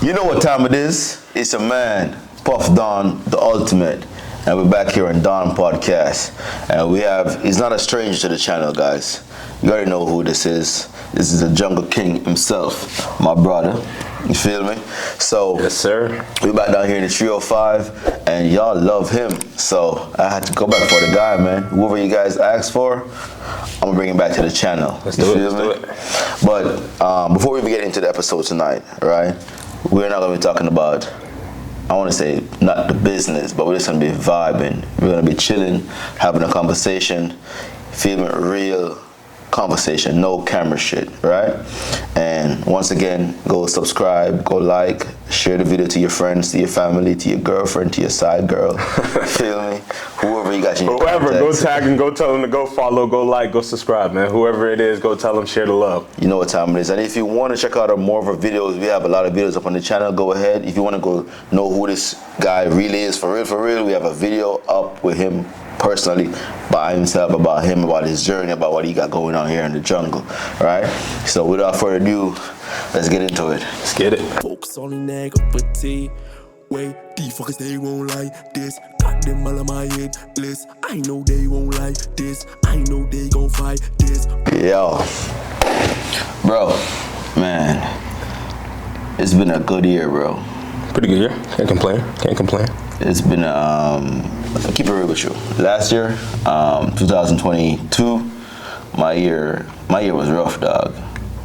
You know what time it is? It's a man, Puff Don, the ultimate. And we're back here on Don Podcast. And he's not a stranger to the channel, guys. You already know who this is. This is the Jungle King himself, my brother. You feel me? So, yes, sir. We're back down here in the 305, and y'all love him. So, I had to go back for the guy, man. Whoever you guys asked for, I'm gonna bring him back to the channel. Let's do it. But before we even get into the episode tonight, right? We're not gonna be talking about, I want to say not the business, but we're just gonna be vibing. We're gonna be chilling, having a conversation, feeling real conversation, no camera shit, right? And once again, go subscribe, go like, share the video to your friends, to your family, to your girlfriend, to your side girl. Feel me? Whoever you got in your Whoever, contacts. go tag and go tell them to go follow, go like, go subscribe, man. Whoever it is, go tell them, share the love. You know what time it is. And if you want to check out more of our videos, we have a lot of videos up on the channel. Go ahead. If you want to go know who this guy really is, for real, we have a video up with him personally, by himself, about him, about his journey, about what he got going on here in the jungle, right? So without further ado, let's get into it. Let's get it. Focus on the negativity. Wait, these fuckers, they won't like this. Got them all on my head list. I know they won't like this. I know they gon' fight this. Yo, bro, man, it's been a good year, bro. Pretty good year. Can't complain. It's been, I'll keep it real with you. Last year, 2022, my year was rough, dog.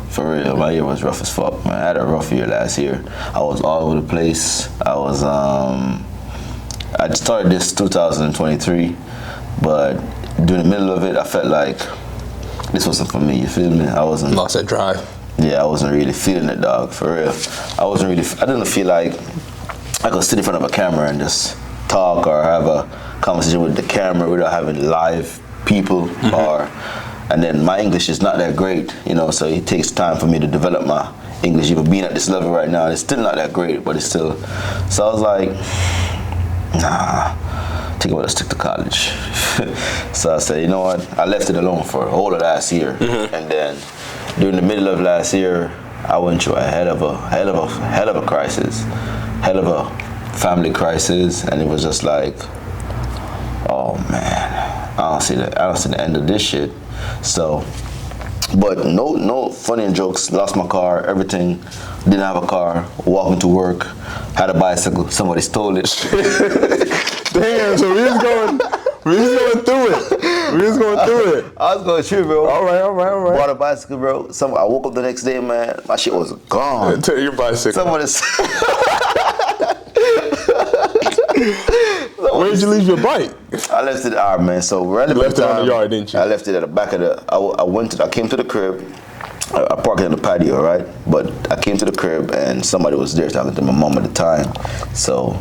For real, my year was rough as fuck, man. I had a rough year last year. I was all over the place. I started this 2023, but during the middle of it, I felt like this wasn't for me, you feel me? Lost that drive. Yeah, I wasn't really feeling it, dog, for real. I didn't feel like I could sit in front of a camera and just talk or have a conversation with the camera without having live people. And then my English is not that great, you know, so it takes time for me to develop my English. Even being at this level right now, it's still not that great, but it's still. So I was like, nah, I think I'm gonna stick to college. So I said, you know what? I left it alone for a whole of last year. And then during the middle of last year, I went through a hell of a crisis. Hell of a family crisis, and it was just like, oh man, I don't see the end of this shit. So, but no funny and jokes. Lost my car, everything. Didn't have a car. Walking to work, had a bicycle. Somebody stole it. Damn. So we was going through it. I was going through, bro. All right. Bought a bicycle, bro. I woke up the next day, man. My shit was gone. Tell your bicycle. Where did you leave your bike? I left it out, man. So you left it on the yard, didn't you? I left it at the back of the. I came to the crib. I parked it in the patio, right? But I came to the crib and somebody was there talking to my mom at the time. So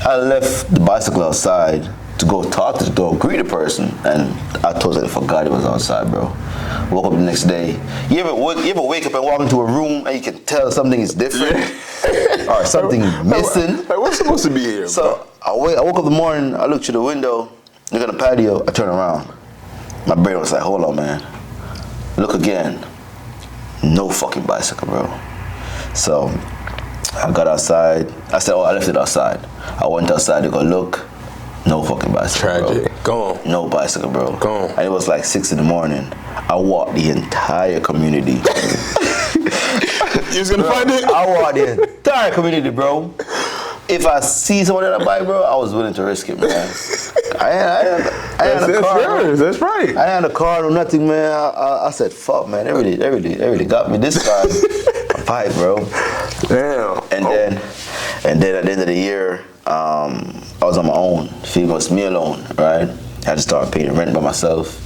I left the bicycle outside to go greet a person, and I totally forgot it was outside, bro. Woke up the next day. You ever wake up and walk into a room and you can tell something is different or something missing? Hey, what's supposed to be here? So I woke up in the morning. I looked through the window, look at the patio. I turn around. My brain was like, hold on, man. Look again. No fucking bicycle, bro. So I got outside. I said, I left it outside. I went outside to go look. No fucking bicycle, Tragic. bro. Gone. No bicycle, bro. Gone. And it was like 6 in the morning. I walked the entire community. You was gonna find it? I walked the entire community, bro. If I see someone on a bike, bro, I was willing to risk it, man. I had a car. That's right. I had a car or nothing, man. I said, fuck, man. They really got me this time. A bike, bro. Damn. And then at the end of the year, I was on my own. It was me alone, right? I had to start paying rent by myself,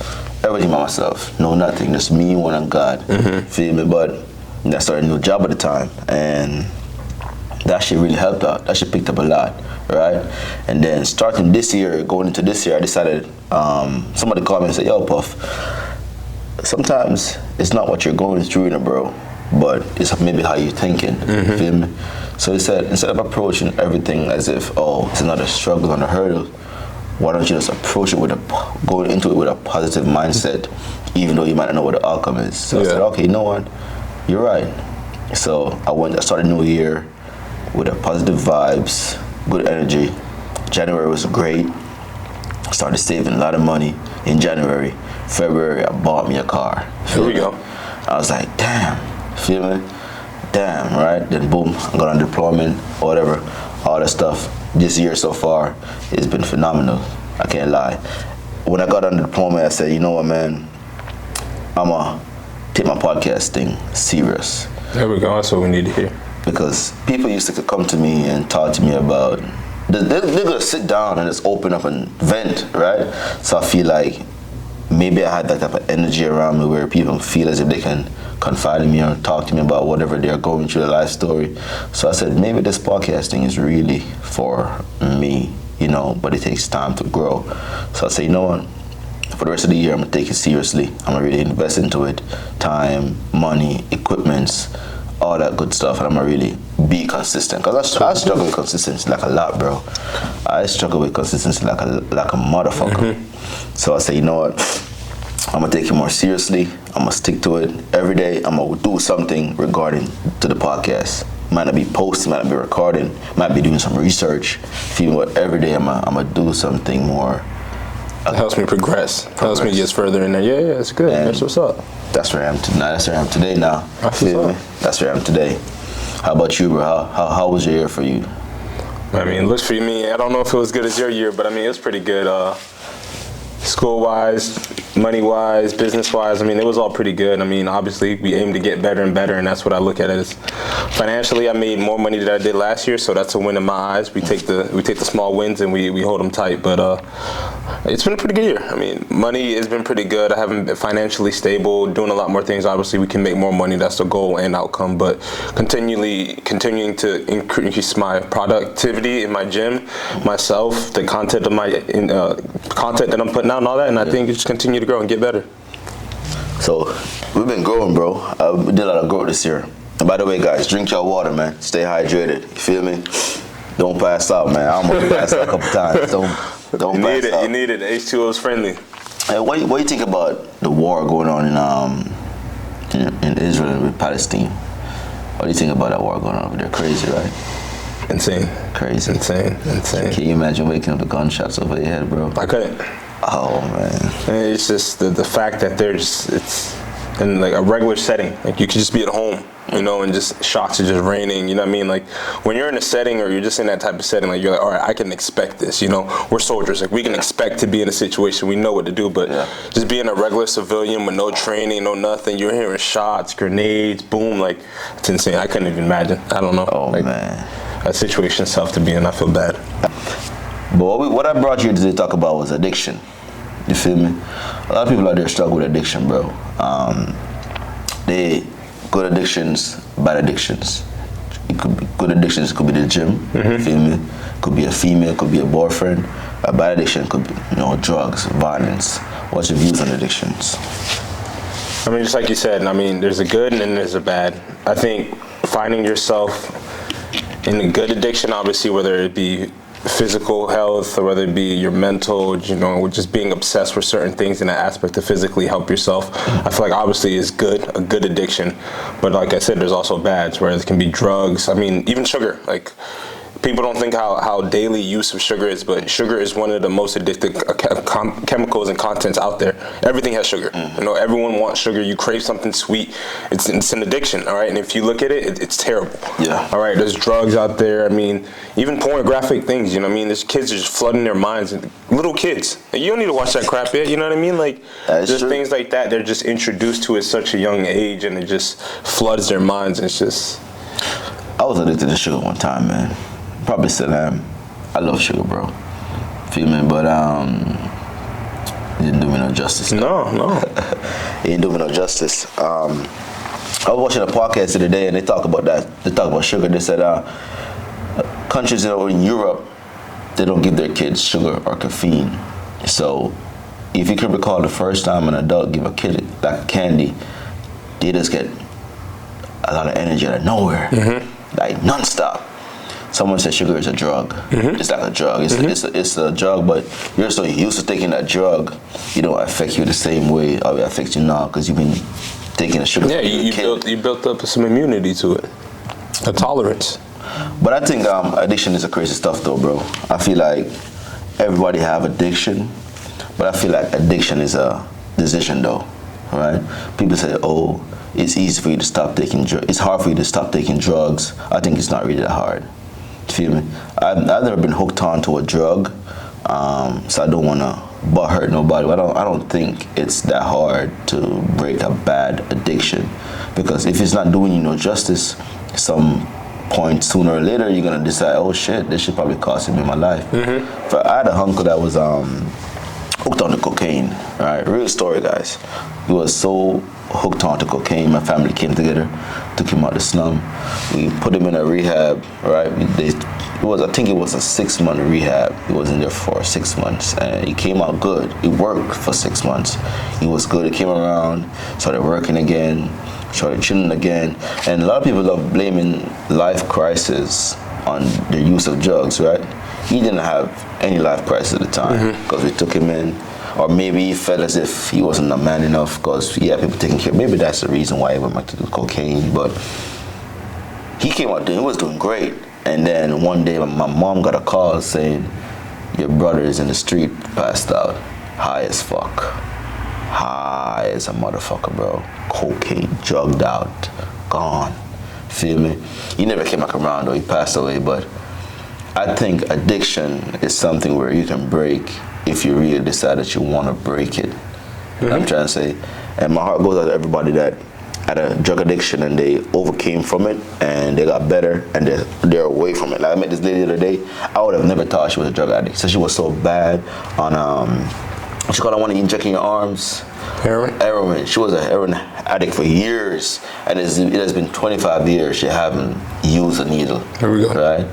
everything by myself. No, nothing. Just me, one, and God. Feel me? But I started a new job at the time, and that shit really helped out. That shit picked up a lot, right? And then starting this year, going into this year, I decided, somebody called me and said, yo, Puff, sometimes it's not what you're going through, bro, but it's maybe how you're thinking, feel me? So he said, instead of approaching everything as if, oh, it's another struggle and a hurdle, why don't you just approach it going into it with a positive mindset, even though you might not know what the outcome is. So I said, okay, you know what? You're right. So I started New Year, with a positive vibes, good energy. January was great. Started saving a lot of money in January. February, I bought me a car. Here we go. I was like, damn, feel me? Damn, right? Then boom, I got on deployment, whatever, all that stuff. This year so far, it's been phenomenal. I can't lie. When I got on deployment, I said, you know what, man? I'ma take my podcast thing serious. There we go. That's what we need to hear. Because people used to come to me and talk to me about, they're gonna sit down and just open up and vent, right? So I feel like maybe I had that type of energy around me where people feel as if they can confide in me or talk to me about whatever they're going through, their life story. So I said, maybe this podcasting is really for me, you know, but it takes time to grow. So I said, you know what? For the rest of the year, I'm gonna take it seriously. I'm gonna really invest into it. Time, money, equipments, all that good stuff, and I'm gonna really be consistent. Cause I struggle with consistency like a lot, bro. I struggle with consistency like a motherfucker. So I say, you know what? I'm gonna take it more seriously. I'm gonna stick to it every day. I'm gonna do something regarding to the podcast. Might not be posting, might not be recording, might be doing some research. Feeling what every day I'm gonna do something more. It helps me progress. Helps me get further in there. Yeah, it's good. And that's what's up. That's where I am That's where I am today now. Feel me? That's where I am today. How about you, bro? How was your year for you? I mean, looks for me. I don't know if it was good as your year, but I mean, it was pretty good. School-wise, money-wise, business-wise, I mean, it was all pretty good. I mean, obviously, we aim to get better and better, and that's what I look at it as. Financially, I made more money than I did last year, so that's a win in my eyes. We take the small wins and we hold them tight, but it's been a pretty good year. I mean, money has been pretty good. I haven't been financially stable, doing a lot more things. Obviously, we can make more money. That's the goal and outcome, but continuing to increase my productivity in my gym, myself, the content of my content that I'm putting out and all that, and I think it just continue to grow and get better. So we've been growing, bro. We did a lot of growth this year. And by the way, guys, drink your water, man. Stay hydrated. You feel me? Don't pass out, man. I almost passed out a couple times. Don't pass out. You need it. H2O is friendly. Hey, what do you think about the war going on in Israel with Palestine? What do you think about that war going on over there? Crazy, right? Insane. Crazy. Insane. Can you imagine waking up to gunshots over your head, bro? I couldn't. Oh, man. And it's just the fact that it's in like a regular setting. Like you could just be at home, you know, and just shots are just raining, you know what I mean? Like when you're in a setting or you're just in that type of setting, like you're like, all right, I can expect this, you know? We're soldiers, like we can expect to be in a situation, we know what to do, but just being a regular civilian with no training, no nothing, you're hearing shots, grenades, boom, like it's insane. I couldn't even imagine. I don't know. Oh, like, man. That situation itself to be in, I feel bad. But what I brought you here to talk about was addiction. You feel me? A lot of people out there struggle with addiction, bro. They good addictions, bad addictions. It could be good addictions. Could be the gym. You feel me? Could be a female. Could be a boyfriend. A bad addiction could be, you know, drugs, violence. What's your views on addictions? I mean, just like you said, I mean, there's a good and then there's a bad. I think finding yourself in a good addiction, obviously, whether it be physical health or whether it be your mental, you know, just being obsessed with certain things in that aspect to physically help yourself, I feel like obviously is good, a good addiction. But like I said, there's also bads where it can be drugs. I mean, even sugar. Like people don't think how daily use of sugar is, but sugar is one of the most addictive chemicals and contents out there. Everything has sugar. You know, everyone wants sugar. You crave something sweet. It's an addiction, all right? And if you look at it, it's terrible. Yeah. All right, there's drugs out there. I mean, even pornographic things, you know what I mean? There's kids are just flooding their minds. Little kids. You don't need to watch that crap yet, you know what I mean? Like, there's things like that they're just introduced to at such a young age, and it just floods their minds, and it's just... I was addicted to sugar one time, man. Probably still am. I love sugar, bro. Feel me? But it didn't do me no justice. No. It didn't do me no justice. I was watching a podcast the other day and they talk about that. They talk about sugar. They said countries in Europe, they don't give their kids sugar or caffeine. So if you can recall the first time an adult give a kid like candy, they just get a lot of energy out of nowhere, like nonstop. Someone said sugar is a drug. It's like a drug. It's a drug, but you're so used to taking that drug, it don't affect you the same way it affects you now because you've been taking the sugar. Yeah, you built up some immunity to it, a tolerance. But I think addiction is a crazy stuff, though, bro. I feel like everybody have addiction, but I feel like addiction is a decision, though, right? People say, "Oh, it's easy for you to stop taking drugs. It's hard for you to stop taking drugs." I think it's not really that hard. You feel me? I've never been hooked on to a drug, so I don't want to butt hurt nobody. But I don't think it's that hard to break a bad addiction, because if it's not doing you no justice, some point sooner or later you're gonna decide, oh shit, this should probably cost me my life. But I had a uncle that was hooked on to cocaine. Right, real story, guys. He was so hooked on to cocaine. My family came together, took him out the slum. We put him in a rehab. Right, I think it was a 6-month rehab. He was in there for 6 months, and he came out good. He worked for 6 months. He was good. He came around, started working again, started chilling again. And a lot of people love blaming life crisis on the use of drugs, right? He didn't have any life crisis at the time because we took him in. Or maybe he felt as if he wasn't a man enough because he had people taking care. Maybe that's the reason why he went back to do cocaine. But he came out doing, he was doing great. And then one day my mom got a call saying, your brother is in the street, passed out, high as fuck. High as a motherfucker, bro. Cocaine, drugged out, gone. Feel me? He never came back around, though. He passed away. But I think addiction is something where you can break if you really decide that you want to break it. I'm trying to say. And my heart goes out to everybody that had a drug addiction and they overcame from it and they got better and they're away from it. Like I met this lady the other day. I would have never thought she was a drug addict. So she was so bad on she called, I want to inject in your arms. Heroin. She was a heroin addict for years, and it has been 25 years she haven't used a needle. Here we go. Right?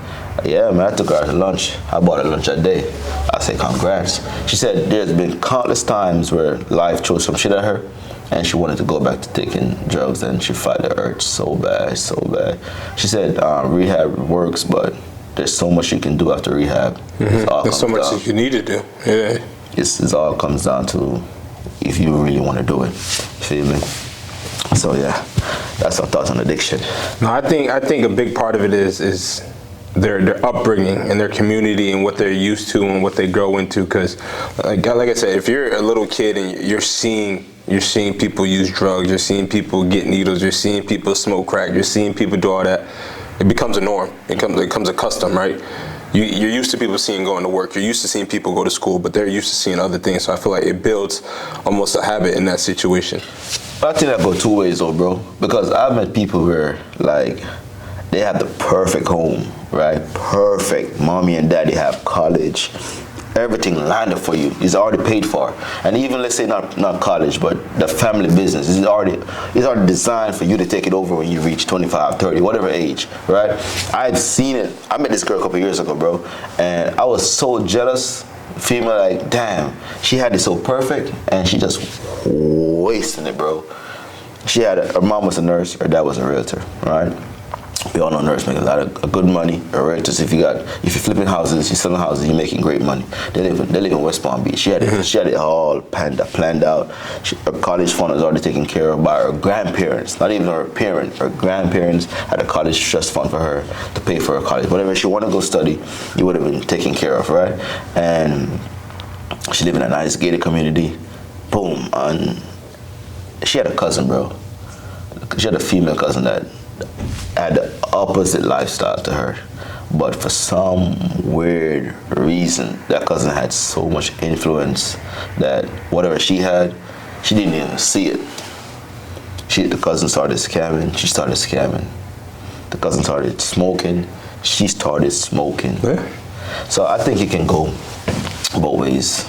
Yeah, man, I took her out to lunch. I bought her lunch that day. I say congrats. She said there's been countless times where life threw some shit at her, and she wanted to go back to taking drugs, and she fought the urge so bad, so bad. She said rehab works, but there's so much you can do after rehab. There's so much that you need to do. Yeah. It all comes down to if you really want to do it. Feel me? So yeah, that's our thoughts on addiction. No, I think a big part of it is their upbringing and their community and what they're used to and what they grow into. Because like I said, if you're a little kid and you're seeing people use drugs, you're seeing people get needles, you're seeing people smoke crack, you're seeing people do all that, it becomes a norm. It becomes a custom, right? You're used to people going to work. You're used to seeing people go to school, but they're used to seeing other things. So I feel like it builds almost a habit in that situation. But I think that goes 2 ways, though, bro. Because I've met people where, like, they have the perfect home, right? Perfect. Mommy and daddy have college. Everything lined up for you. It's already paid for. And even, let's say, not college, but the family business is already designed for you to take it over when you reach 25, 30, whatever age, right? I've seen it. I met this girl a couple years ago, bro, and I was so jealous, feeling like, damn, she had it so perfect, and she just wasting it, bro. Her mom was a nurse, her dad was a realtor, right? We all know nurses make a lot of good money. Realtors, if you're flipping houses, you're selling houses, you're making great money. They live in West Palm Beach. She had it all planned out. Her college fund was already taken care of by her grandparents, not even her parents. Her grandparents had a college trust fund for her to pay for her college. Whatever she wanted to go study, you would have been taken care of, right? And she lived in a nice gated community. Boom. And she had a cousin, bro. She had a female cousin that had the opposite lifestyle to her, but for some weird reason that cousin had so much influence that whatever she had, she didn't even see it. The cousin started scamming, she started scamming. The cousin started smoking, she started smoking. Yeah. So I think it can go both ways.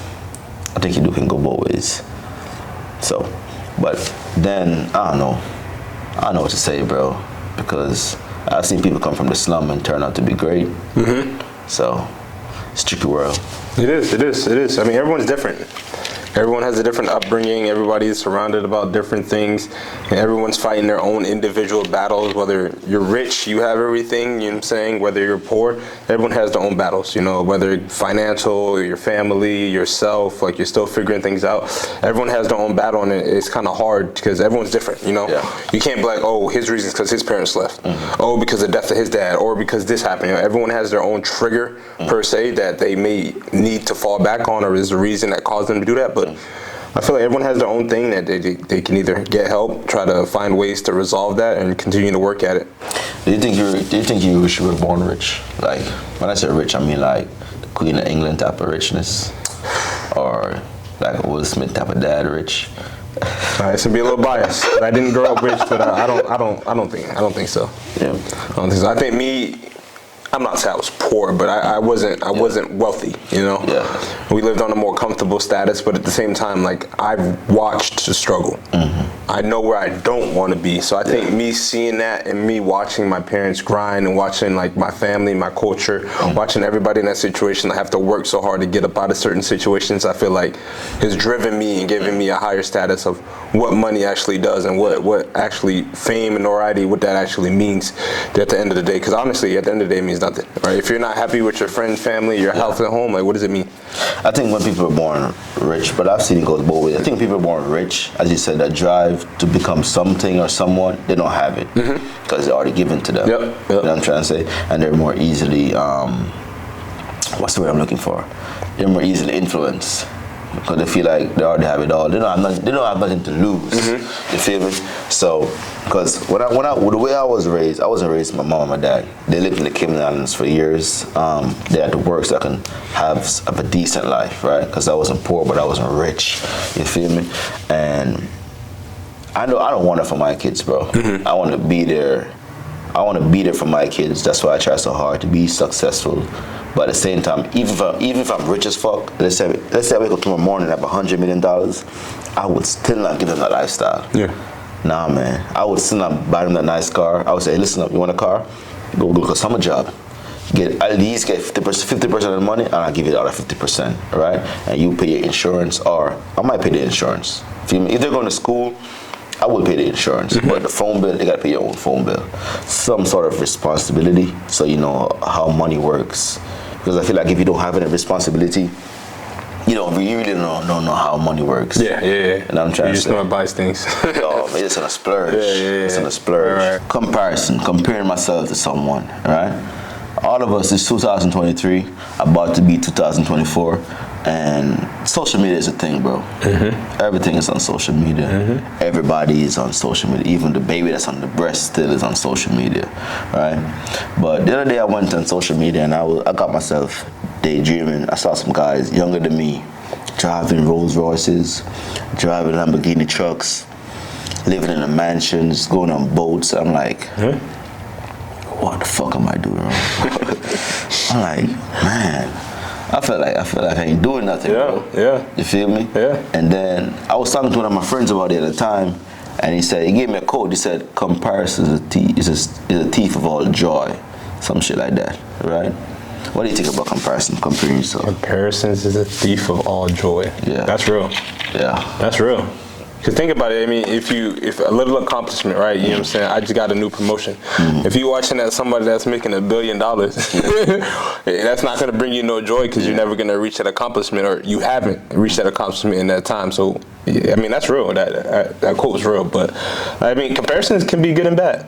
I think you can go both ways. So, but then I don't know what to say, bro. Because I've seen people come from the slum and turn out to be great. So it's a tricky world. It is. I mean, everyone's different. Everyone has a different upbringing. Everybody is surrounded about different things. And everyone's fighting their own individual battles. Whether you're rich, you have everything, you know what I'm saying? Whether you're poor, everyone has their own battles, you know, whether financial, your family, yourself, like you're still figuring things out. Everyone has their own battle, and it's kind of hard because everyone's different, you know? Yeah. You can't be like, oh, his reason's because his parents left. Oh, because of the death of his dad, or because this happened. You know, everyone has their own trigger, per se, that they may need to fall back on, or is the reason that caused them to do that. But I feel like everyone has their own thing that they can either get help, try to find ways to resolve that, and continue to work at it. Do you think you were born rich? Like, when I say rich, I mean like the Queen of England type of richness, or like a Will Smith type of dad rich? It's gonna be a little biased. I didn't grow up rich, but I don't think so. Yeah. I don't think so. I think me, I'm not saying I was poor, but I wasn't wealthy, you know? Yeah. We lived on a more comfortable status, but at the same time, like, I've watched the struggle. I know where I don't want to be. So I think me seeing that and me watching my parents grind and watching like my family, my culture, watching everybody in that situation that have to work so hard to get up out of certain situations, I feel like has driven me and given me a higher status of what money actually does and what actually fame and notoriety, what that actually means at the end of the day. Because honestly, at the end of the day, it means nothing, right? If you're not happy with your friends, family, your health at home, like, what does it mean? I think when people are born rich, but I've seen it goes both ways. I think people are born rich, as you said, that drive to become something or someone, they don't have it because it's already given to them. Yep. You know what I'm trying to say? And they're more easily, what's the word I'm looking for? They're more easily influenced because they feel like they already have it all. They don't have nothing to lose. You feel me? So, because the way I was raised, I wasn't raised with my mom and my dad. They lived in the Cayman Islands for years. They had to work so I can have a decent life, right? Because I wasn't poor, but I wasn't rich. You feel me? And I don't want it for my kids, bro. I want to be there. I want to be there for my kids. That's why I try so hard to be successful. But at the same time, even if I'm rich as fuck, let's say I wake up tomorrow morning and have $100 million, I would still not give them that lifestyle. Yeah. Nah, man. I would still not buy them that nice car. I would say, listen up, you want a car? Go look a summer job. At least get 50% of the money, and I'll give you the other 50%, right? And you pay your insurance, or I might pay the insurance. Feel me? If they're going to school, I will pay the insurance, but the phone bill, they gotta pay your own phone bill. Some sort of responsibility, so you know how money works. Because I feel like if you don't have any responsibility, you really don't know how money works. Yeah. And I'm trying you to just say, know buy things. oh, man, it's on a splurge. Yeah. It's on a splurge. Right. Comparing myself to someone, right? All of us, it's 2023, about to be 2024, and social media is a thing, bro. Everything is on social media. Everybody is on social media. Even the baby that's on the breast still is on social media, right? But the other day I went on social media and I got myself daydreaming. I saw some guys younger than me driving Rolls Royces, driving Lamborghini trucks, living in the mansions, going on boats. I'm like, what the fuck am I doing wrong? I'm like, man, I feel like I ain't doing nothing, bro. Yeah. You feel me? Yeah. And then I was talking to one of my friends about it at the time, and he gave me a quote. He said, comparison is a thief of all joy. Some shit like that, right? What do you think about comparison, comparing yourself? Comparisons is a thief of all joy. Yeah. That's real. Yeah. That's real. Because think about it, I mean, if a little accomplishment, right, you know what I'm saying, I just got a new promotion. If you're watching that somebody that's making $1 billion, that's not going to bring you no joy because you're never going to reach that accomplishment, or you haven't reached that accomplishment in that time. So, I mean, that's real. That quote's real. But, I mean, comparisons can be good and bad.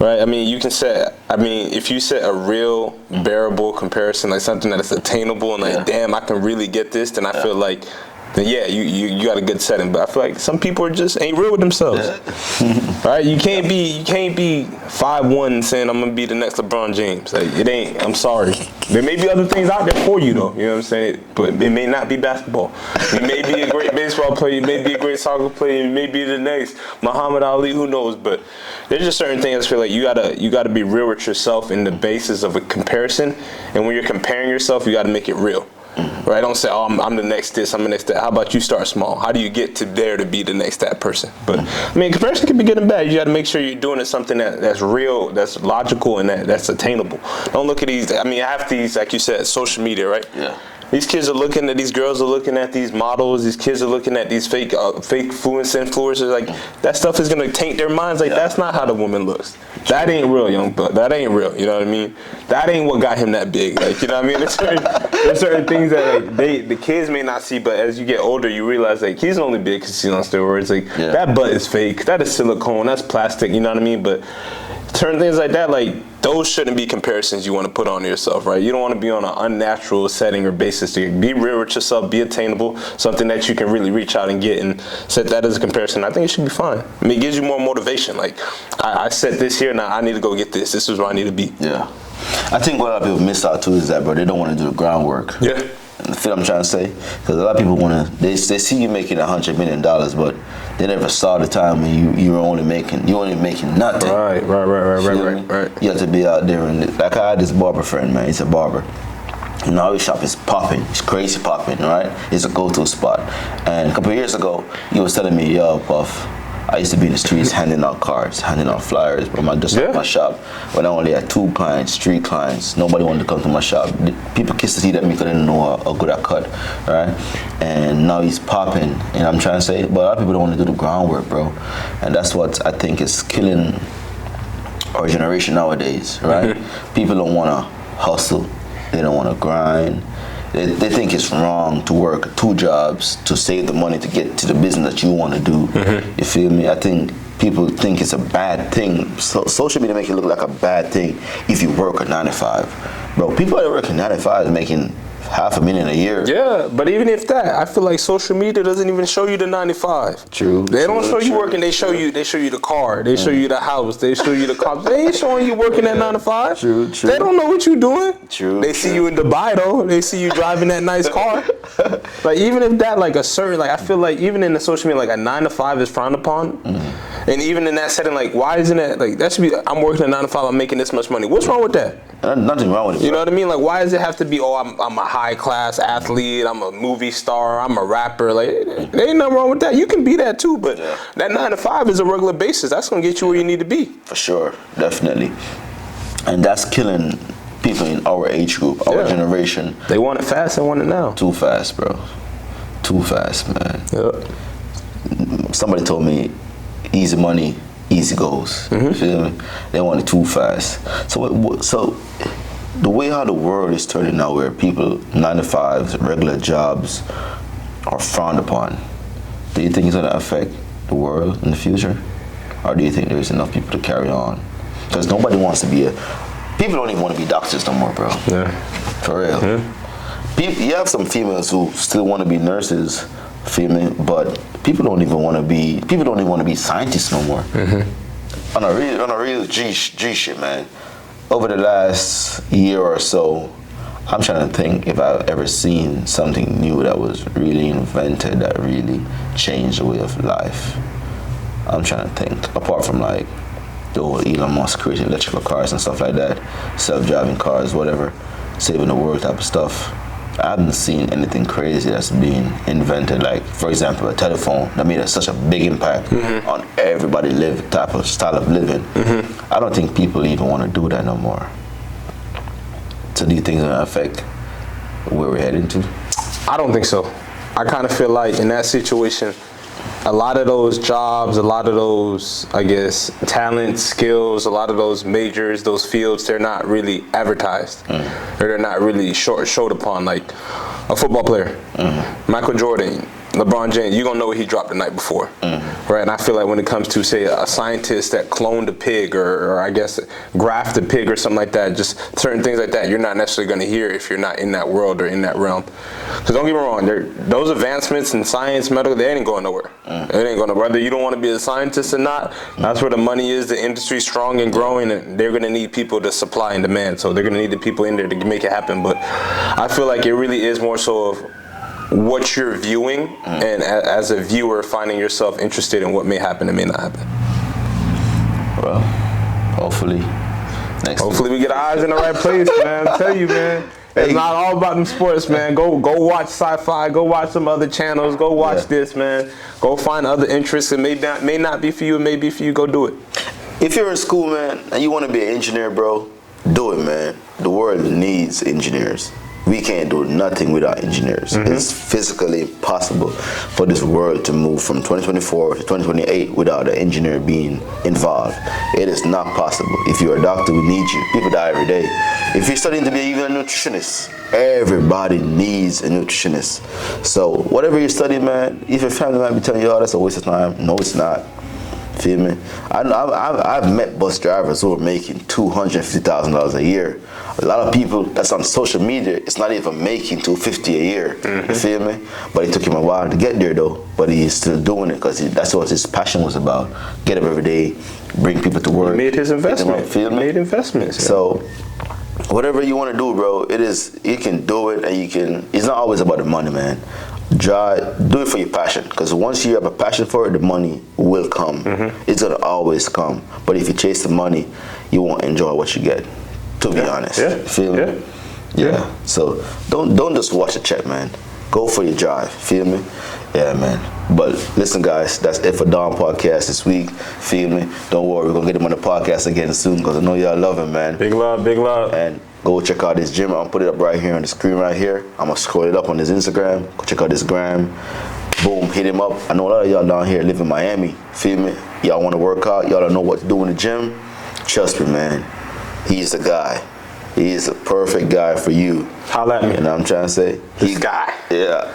Right, I mean, if you set a real bearable comparison, like something that is attainable and like, damn, I can really get this, then I feel like, then yeah, you got a good setting. But I feel like some people ain't real with themselves. Right? You can't be 5'1" saying I'm gonna be the next LeBron James. Like, it ain't. I'm sorry. There may be other things out there for you though. You know what I'm saying? But it may not be basketball. You may be a great baseball player. You may be a great soccer player. You may be the next Muhammad Ali. Who knows? But there's just certain things I feel like you gotta be real with yourself in the basis of a comparison. And when you're comparing yourself, you gotta make it real. Right? Don't say, oh, I'm the next this, I'm the next that. How about you start small? How do you get to there to be the next that person? But I mean, comparison can be good and bad. You got to make sure you're doing something that's real, that's logical, and that's attainable. Don't look at these. I mean, I have these, like you said, social media, right? Yeah. These kids are looking at, these girls are looking at these models, these kids are looking at these fake influencers. Like, that stuff is going to taint their minds. Like, that's not how the woman looks. That ain't real, young buck. That ain't real. You know what I mean? That ain't what got him that big. Like, you know what I mean? There's certain things that, like, the kids may not see, but as you get older, you realize, like, he's only big because he's on steroids. Like, that butt is fake. That is silicone. That's plastic. You know what I mean? But certain things like that, like, those shouldn't be comparisons you want to put on yourself, right? You don't want to be on an unnatural setting or basis. To be real with yourself, be attainable, something that you can really reach out and get, and set that as a comparison. I think it should be fine. I mean, it gives you more motivation. Like, I set this here, now I need to go get this. This is where I need to be. Yeah. I think what a lot of people miss out too is that, bro, they don't want to do the groundwork. Yeah. You feel what I'm trying to say? Because a lot of people want to, they see you making $100 million, but they never saw the time when you were only making nothing. Right. You have to be out there, and like I had this barber friend, man. He's a barber. And now his shop is popping. It's crazy popping, right? It's a go-to spot. And a couple of years ago, he was telling me, yo, Puff, I used to be in the streets handing out cards, handing out flyers, but my shop, when I only had 2 clients, 3 clients, nobody wanted to come to my shop. People kissed the seat at me because they didn't know how good I cut, right? And now he's popping, and I'm trying to say, but a lot of people don't want to do the groundwork, bro. And that's what I think is killing our generation nowadays, right? People don't want to hustle, they don't want to grind. They think it's wrong to work 2 jobs to save the money to get to the business that you want to do. You feel me? I think people think it's a bad thing. So social media make it look like a bad thing if you work a 9 to 5. Bro, people that work a 9 to 5 is making $500,000 a year. Yeah, but even if that, I feel like social media doesn't even show you the 95. True. They don't show you working. They show you the car. They show you the house. They show you the car. They ain't showing you working at 9 to 5. True. They don't know what you're doing. True. They see you in Dubai though. They see you driving that nice car. Like, even if that, like, a certain, like, I feel like even in the social media, like, a 9 to 5 is frowned upon. And even in that setting, like, why isn't it, like, that should be, I'm working a 9 to 5, I'm making this much money. What's wrong with that? Nothing wrong with it, bro. You know what I mean? Like, why does it have to be, oh, I'm a high class athlete, I'm a movie star, I'm a rapper? Like, there ain't nothing wrong with that. You can be that too, but that 9 to 5 is a regular basis. That's gonna get you where you need to be. For sure, definitely. And that's killing people in our age group, our generation. They want it fast, they want it now. Too fast, bro. Too fast, man. Yep. Somebody told me, easy money, easy goals. You feel me? They want it too fast. So the way how the world is turning now, where people 9 to 5s, regular jobs, are frowned upon, do you think it's going to affect the world in the future, or do you think there's enough people to carry on? Because nobody wants to be people don't even want to be doctors no more, bro. Yeah. For real. You have some females who still want to be nurses, female, but people don't even want to be scientists no more. On a real G shit, man. Over the last year or so, I'm trying to think if I've ever seen something new that was really invented that really changed the way of life. I'm trying to think, apart from like the whole Elon Musk creating electrical cars and stuff like that, self-driving cars, whatever, saving the world type of stuff. I haven't seen anything crazy that's being invented, like, for example, a telephone that made such a big impact on everybody type of style of living. I don't think people even want to do that no more. So do you think it's going to affect where we're heading to? I don't think so. I kind of feel like in that situation, a lot of those jobs, a lot of those, I guess, talents, skills, a lot of those majors, those fields, they're not really advertised. Or they're not really showed upon. Like a football player, Michael Jordan, LeBron James, you're going to know what he dropped the night before. Right? And I feel like when it comes to, say, a scientist that cloned a pig or I guess grafted a pig or something like that, just certain things like that, you're not necessarily going to hear if you're not in that world or in that realm. Because don't get me wrong, those advancements in science, medical, they ain't going nowhere. It ain't going to, whether you don't want to be a scientist or not, that's where the money is, the industry's strong and growing, and they're going to need people to supply and demand. So they're going to need the people in there to make it happen. But I feel like it really is more so of what you're viewing, and as a viewer, finding yourself interested in what may happen and may not happen. Well, hopefully we get our eyes in the right place, man. I'm telling you, man. It's not all about them sports, man. Go watch sci-fi. Go watch some other channels. Go watch this, man. Go find other interests. It may not be for you. It may be for you. Go do it. If you're in school, man, and you want to be an engineer, bro, do it, man. The world needs engineers. We can't do nothing without engineers. It's physically impossible for this world to move from 2024 to 2028 without an engineer being involved. It is not possible. If you're a doctor, we need you. People die every day. If you're studying to be even a nutritionist, everybody needs a nutritionist. So whatever you're studying, man, if your family might be telling you, oh, that's a waste of time. No, it's not. Feel me? I've met bus drivers who are making $250,000 a year. A lot of people that's on social media, it's not even making $250 a year. You feel me? But it took him a while to get there though. But he's still doing it because that's what his passion was about. Get up every day, bring people to work. He made his investment. Feel me? He made investments. Yeah. So whatever you want to do, bro, you can do it, and it's not always about the money, man. Do it for your passion, because once you have a passion for it, the money will come. It's gonna always come. But if you chase the money, you won't enjoy what you get, to be honest. Feel me? Yeah. So don't just watch the check, man. Go for your drive. Feel me? Yeah, man. But listen, guys, that's it for Don Podcast this week. Feel me? Don't worry, we're gonna get him on the podcast again soon, because I know y'all love him, man. Big love, big love. And go check out his gym. I'll put it up right here on the screen right here. I'm gonna scroll it up on his Instagram. Go check out his gram. Boom, hit him up. I know a lot of y'all down here live in Miami. Feel me? Y'all wanna work out, y'all don't know what to do in the gym. Trust me, man. He's the guy. He is a perfect guy for you. Holla at me. You know what I'm trying to say? This guy. Yeah.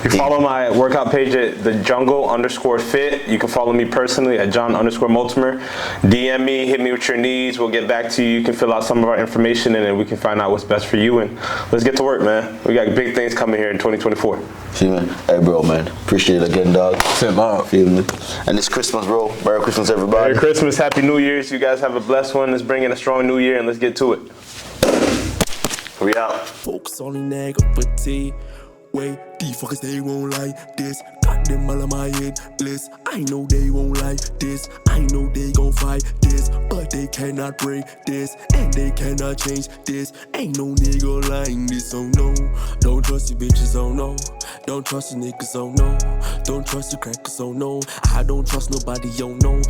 You can follow my workout page at thejungle_fit. You can follow me personally at John_Multimer. DM me, hit me with your needs. We'll get back to you. You can fill out some of our information, and then we can find out what's best for you. And let's get to work, man. We got big things coming here in 2024. Feel me? Hey, bro, man. Appreciate it again, dog. Same up. Feel me? And it's Christmas, bro. Merry Christmas, everybody. Merry Christmas. Happy New Year's. You guys have a blessed one. Let's bring in a strong new year, and let's get to it. We out. Folks only negativity. Way the fuckers they won't like this. Got them all on my head list. I know they won't like this. I know they gon' fight this, but they cannot break this, and they cannot change this. Ain't no nigga lying this, oh no. Don't trust your bitches, oh no. Don't trust your niggas, oh no. Don't trust your crackers, oh no. I don't trust nobody, oh no.